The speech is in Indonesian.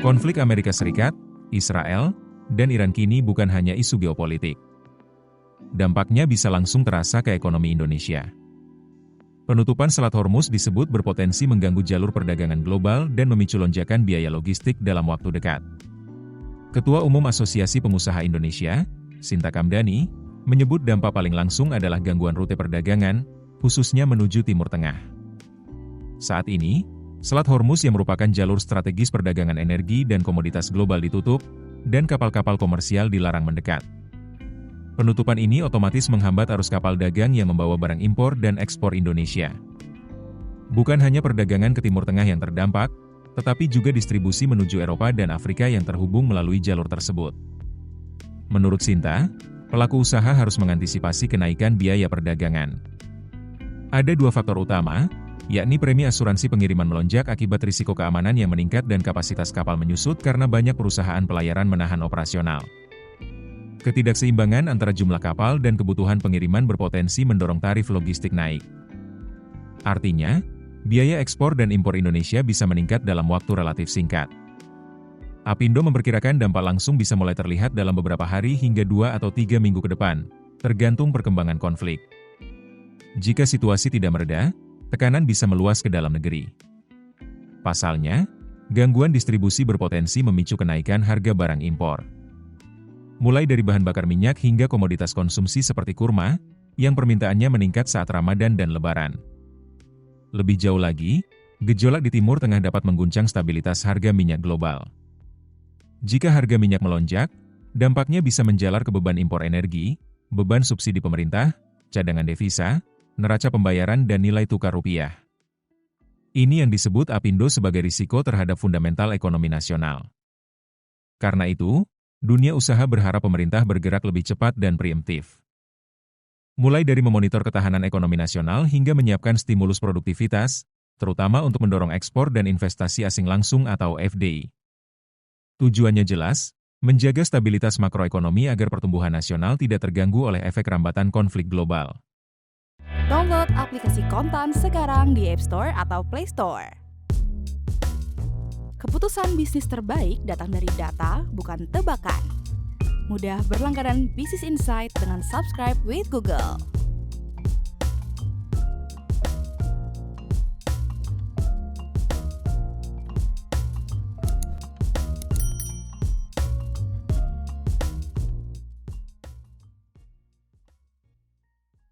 Konflik Amerika Serikat, Israel, dan Iran kini bukan hanya isu geopolitik. Dampaknya bisa langsung terasa ke ekonomi Indonesia. Penutupan Selat Hormuz disebut berpotensi mengganggu jalur perdagangan global dan memicu lonjakan biaya logistik dalam waktu dekat. Ketua Umum Asosiasi Pengusaha Indonesia, Sinta Kamdani, menyebut dampak paling langsung adalah gangguan rute perdagangan, khususnya menuju Timur Tengah. Saat ini, Selat Hormuz yang merupakan jalur strategis perdagangan energi dan komoditas global ditutup, dan kapal-kapal komersial dilarang mendekat. Penutupan ini otomatis menghambat arus kapal dagang yang membawa barang impor dan ekspor Indonesia. Bukan hanya perdagangan ke Timur Tengah yang terdampak, tetapi juga distribusi menuju Eropa dan Afrika yang terhubung melalui jalur tersebut. Menurut Sinta, pelaku usaha harus mengantisipasi kenaikan biaya perdagangan. Ada dua faktor utama, yakni premi asuransi pengiriman melonjak akibat risiko keamanan yang meningkat dan kapasitas kapal menyusut karena banyak perusahaan pelayaran menahan operasional. Ketidakseimbangan antara jumlah kapal dan kebutuhan pengiriman berpotensi mendorong tarif logistik naik. Artinya, biaya ekspor dan impor Indonesia bisa meningkat dalam waktu relatif singkat. Apindo memperkirakan dampak langsung bisa mulai terlihat dalam beberapa hari hingga 2 atau 3 minggu ke depan, tergantung perkembangan konflik. Jika situasi tidak mereda, tekanan bisa meluas ke dalam negeri. Pasalnya, gangguan distribusi berpotensi memicu kenaikan harga barang impor. Mulai dari bahan bakar minyak hingga komoditas konsumsi seperti kurma, yang permintaannya meningkat saat Ramadan dan Lebaran. Lebih jauh lagi, gejolak di Timur Tengah dapat mengguncang stabilitas harga minyak global. Jika harga minyak melonjak, dampaknya bisa menjalar ke beban impor energi, beban subsidi pemerintah, cadangan devisa, neraca pembayaran dan nilai tukar rupiah. Ini yang disebut Apindo sebagai risiko terhadap fundamental ekonomi nasional. Karena itu, dunia usaha berharap pemerintah bergerak lebih cepat dan preemptif. Mulai dari memonitor ketahanan ekonomi nasional hingga menyiapkan stimulus produktivitas, terutama untuk mendorong ekspor dan investasi asing langsung atau FDI. Tujuannya jelas, menjaga stabilitas makroekonomi agar pertumbuhan nasional tidak terganggu oleh efek rambatan konflik global. Download aplikasi Kontan sekarang di App Store atau Play Store. Keputusan bisnis terbaik datang dari data, bukan tebakan. Mudah berlangganan Business Insight dengan subscribe with Google.